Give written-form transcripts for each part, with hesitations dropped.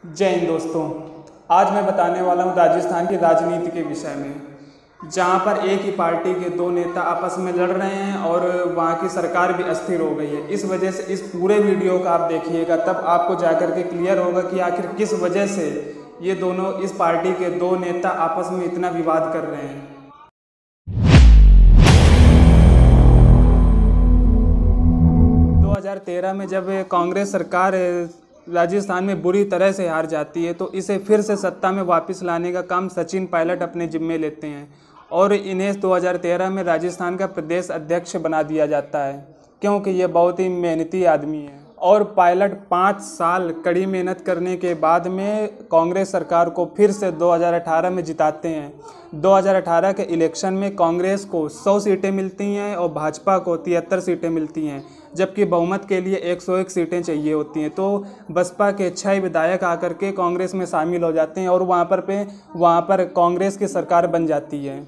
जय हिंद दोस्तों। आज मैं बताने वाला हूँ राजस्थान की राजनीति के विषय में, जहाँ पर एक ही पार्टी के दो नेता आपस में लड़ रहे हैं और वहाँ की सरकार भी अस्थिर हो गई है। इस वजह से इस पूरे वीडियो को आप देखिएगा, तब आपको जाकर के क्लियर होगा कि आखिर किस वजह से ये दोनों इस पार्टी के दो नेता आपस में इतना विवाद कर रहे हैं। 2013 में जब कांग्रेस सरकार राजस्थान में बुरी तरह से हार जाती है तो इसे फिर से सत्ता में वापस लाने का काम सचिन पायलट अपने जिम्मे लेते हैं और इन्हें 2013 में राजस्थान का प्रदेश अध्यक्ष बना दिया जाता है, क्योंकि ये बहुत ही मेहनती आदमी है। और पायलट 5 साल कड़ी मेहनत करने के बाद में कांग्रेस सरकार को फिर से 2018 में जिताते हैं। 2018 के इलेक्शन में कांग्रेस को 100 सीटें मिलती हैं और भाजपा को 73 सीटें मिलती हैं, जबकि बहुमत के लिए 101 सीटें चाहिए होती हैं। तो बसपा के 6 विधायक आकर के कांग्रेस में शामिल हो जाते हैं और वहाँ पर कांग्रेस की सरकार बन जाती है।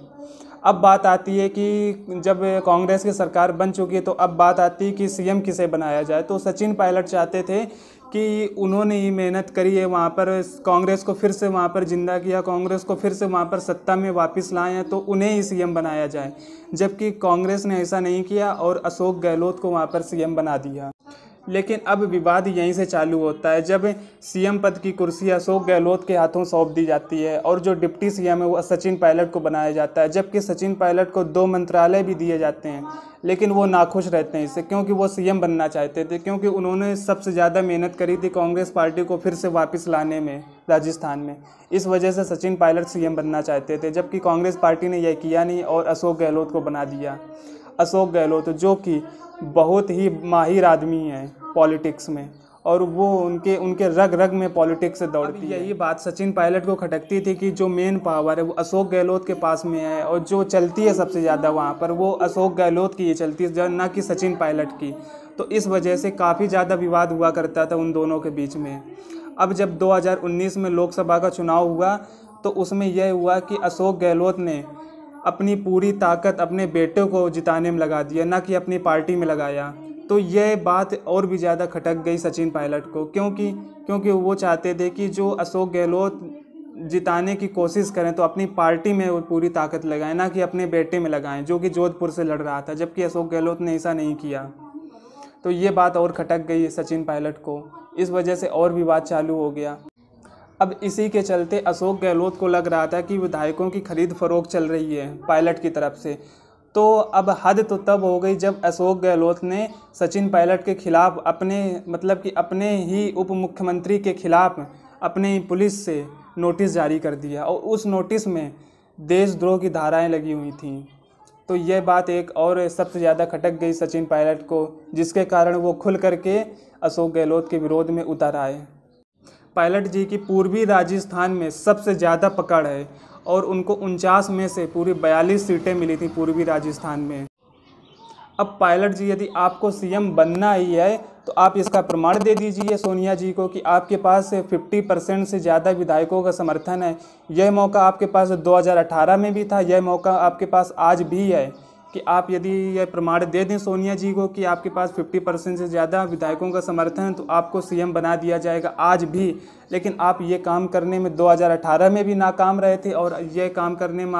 अब बात आती है कि जब कांग्रेस की सरकार बन चुकी है तो अब बात आती है कि सीएम किसे बनाया जाए। तो सचिन पायलट चाहते थे कि उन्होंने ही मेहनत करी है, वहाँ पर कांग्रेस को फिर से वहाँ पर जिंदा किया, कांग्रेस को फिर से वहाँ पर सत्ता में वापस लाए हैं, तो उन्हें ही सीएम बनाया जाए। जबकि कांग्रेस ने ऐसा नहीं किया और अशोक गहलोत को वहाँ पर सीएम बना दिया। लेकिन अब विवाद यहीं से चालू होता है जब सीएम पद की कुर्सी अशोक गहलोत के हाथों सौंप दी जाती है और जो डिप्टी सीएम है वो सचिन पायलट को बनाया जाता है। जबकि सचिन पायलट को 2 मंत्रालय भी दिए जाते हैं, लेकिन वो नाखुश रहते हैं इससे, क्योंकि वो सीएम बनना चाहते थे, क्योंकि उन्होंने सबसे ज़्यादा मेहनत करी थी कांग्रेस पार्टी को फिर से वापस लाने में राजस्थान में। इस वजह से सचिन पायलट सीएम बनना चाहते थे, जबकि कांग्रेस पार्टी ने यह किया नहीं और अशोक गहलोत को बना दिया। अशोक गहलोत जो कि बहुत ही माहिर आदमी हैं पॉलिटिक्स में और वो उनके रग रग में पॉलिटिक्स से दौड़ती है। यही बात सचिन पायलट को खटकती थी कि जो मेन पावर है वो अशोक गहलोत के पास में है और जो चलती है सबसे ज़्यादा वहाँ पर वो अशोक गहलोत की ही चलती है, ना कि सचिन पायलट की। तो इस वजह से काफ़ी ज़्यादा विवाद हुआ करता था उन दोनों के बीच में। अब जब 2019 में लोकसभा का चुनाव हुआ तो उसमें यह हुआ कि अशोक गहलोत ने अपनी पूरी ताकत अपने बेटे को जिताने में लगा दिया, ना कि अपनी पार्टी में लगाया। तो यह बात और भी ज़्यादा खटक गई सचिन पायलट को, क्योंकि वो चाहते थे कि जो अशोक गहलोत जिताने की कोशिश करें तो अपनी पार्टी में वो पूरी ताकत लगाएं, ना कि अपने बेटे में लगाएं जो कि जोधपुर से लड़ रहा था, जबकि अशोक गहलोत ने ऐसा नहीं किया। तो ये बात और खटक गई सचिन पायलट को, इस वजह से और विवाद चालू हो गया। अब इसी के चलते अशोक गहलोत को लग रहा था कि विधायकों की खरीद फरोख्त चल रही है पायलट की तरफ से। तो अब हद तो तब हो गई जब अशोक गहलोत ने सचिन पायलट के खिलाफ अपने ही उप मुख्यमंत्री के खिलाफ अपने ही पुलिस से नोटिस जारी कर दिया और उस नोटिस में देशद्रोह की धाराएं लगी हुई थीं। तो यह बात एक और सबसे ज़्यादा खटक गई सचिन पायलट को, जिसके कारण वो खुल करके अशोक गहलोत के विरोध में उतर आए। पायलट जी की पूर्वी राजस्थान में सबसे ज़्यादा पकड़ है और उनको 49 में से पूरी 42 सीटें मिली थी पूर्वी राजस्थान में। अब पायलट जी यदि आपको सीएम बनना ही है तो आप इसका प्रमाण दे दीजिए सोनिया जी को कि आपके पास 50% से ज़्यादा विधायकों का समर्थन है। यह मौका आपके पास 2018 में भी था, यह मौका आपके पास आज भी है कि आप यदि यह प्रमाण दे दें सोनिया जी को कि आपके पास 50% से ज़्यादा विधायकों का समर्थन है तो आपको सीएम बना दिया जाएगा आज भी। लेकिन आप ये काम करने में 2018 में भी नाकाम रहे थे और यह काम करने में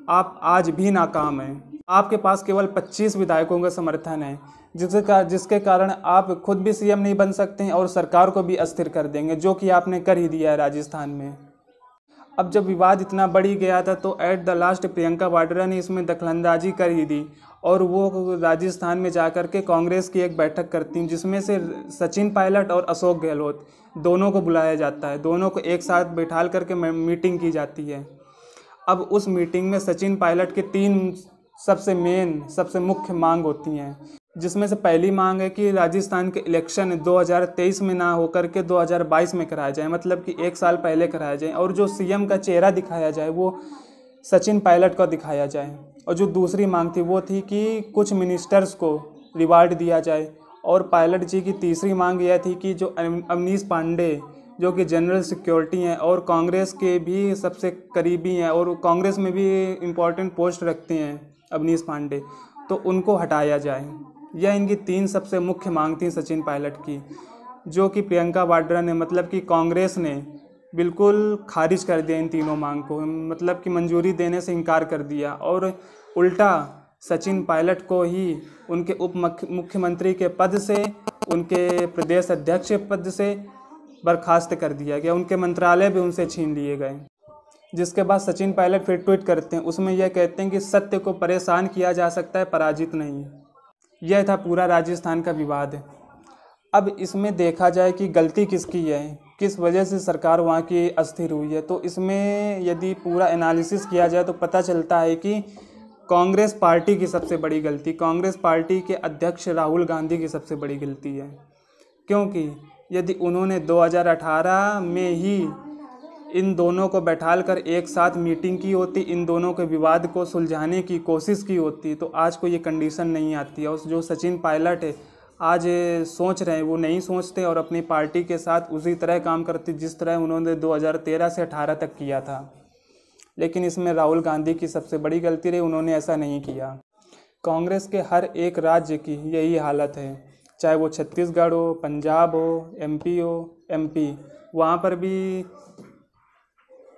आप आज भी नाकाम हैं। आपके पास केवल 25 विधायकों का समर्थन है, जिसके कारण आप खुद भी सीएम नहीं बन सकते हैं और सरकार को भी अस्थिर कर देंगे, जो कि आपने कर ही दिया है राजस्थान में। अब जब विवाद इतना बढ़ ही गया था तो at the last Priyanka Vadra ने इसमें दखलंदाजी कर ही दी और वो राजस्थान में जाकर के कांग्रेस की एक बैठक करती हैं, जिसमें से सचिन पायलट और अशोक गहलोत दोनों को बुलाया जाता है, दोनों को एक साथ बैठाल करके मीटिंग की जाती है। अब उस मीटिंग में सचिन पायलट के 3 सबसे मुख्य मांग होती हैं, जिसमें से पहली मांग है कि राजस्थान के इलेक्शन 2023 में ना होकर के 2022 में कराया जाए, मतलब कि 1 साल पहले कराया जाए और जो सीएम का चेहरा दिखाया जाए वो सचिन पायलट का दिखाया जाए। और जो दूसरी मांग थी वो थी कि कुछ मिनिस्टर्स को रिवार्ड दिया जाए। और पायलट जी की तीसरी मांग यह थी कि जो अवनीश पांडे जो कि जनरल सिक्योरिटी हैं और कांग्रेस के भी सबसे करीबी हैं और कांग्रेस में भी इम्पोर्टेंट पोस्ट रखते हैं अवनीश पांडे, तो उनको हटाया जाए। यह इनकी 3 सबसे मुख्य मांग थी सचिन पायलट की। जो कि प्रियंका वाड्रा ने, मतलब कि कांग्रेस ने बिल्कुल खारिज कर दिया इन तीनों मांग को, मतलब कि मंजूरी देने से इनकार कर दिया और उल्टा सचिन पायलट को ही उनके मुख्यमंत्री के पद से, उनके प्रदेश अध्यक्ष पद से बर्खास्त कर दिया गया। उनके मंत्रालय भी उनसे छीन लिए गए। जिसके बाद सचिन पायलट फिर ट्वीट करते हैं, उसमें यह कहते हैं कि सत्य को परेशान किया जा सकता है, पराजित नहीं। यह था पूरा राजस्थान का विवाद। अब इसमें देखा जाए कि गलती किसकी है, किस वजह से सरकार वहाँ की अस्थिर हुई है, तो इसमें यदि पूरा एनालिसिस किया जाए तो पता चलता है कि कांग्रेस पार्टी की सबसे बड़ी गलती, कांग्रेस पार्टी के अध्यक्ष राहुल गांधी की सबसे बड़ी गलती है। क्योंकि यदि उन्होंने 2018 में ही इन दोनों को बैठालकर एक साथ मीटिंग की होती, इन दोनों के विवाद को सुलझाने की कोशिश की होती, तो आज को ये कंडीशन नहीं आती। और जो सचिन पायलट है आज सोच रहे हैं वो नहीं सोचते और अपनी पार्टी के साथ उसी तरह काम करते जिस तरह उन्होंने 2013 से 18 तक किया था। लेकिन इसमें राहुल गांधी की सबसे बड़ी गलती रही, उन्होंने ऐसा नहीं किया। कांग्रेस के हर एक राज्य की यही हालत है, चाहे वो छत्तीसगढ़ हो, पंजाब हो, एमपी, वहाँ पर भी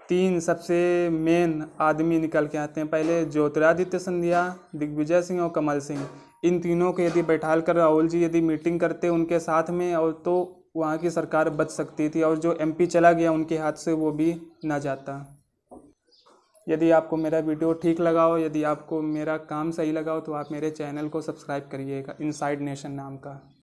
3 सबसे मेन आदमी निकल के आते हैं। पहले ज्योतिरादित्य सिंधिया, दिग्विजय सिंह और कमल सिंह। इन तीनों को यदि बैठाल कर राहुल जी यदि मीटिंग करते उनके साथ में, और तो वहाँ की सरकार बच सकती थी, और जो एमपी चला गया उनके हाथ से वो भी ना जाता। यदि आपको मेरा वीडियो ठीक लगा हो, यदि आपको मेरा काम सही लगा हो, तो आप मेरे चैनल को सब्सक्राइब करिएगा, इनसाइड नेशन नाम का।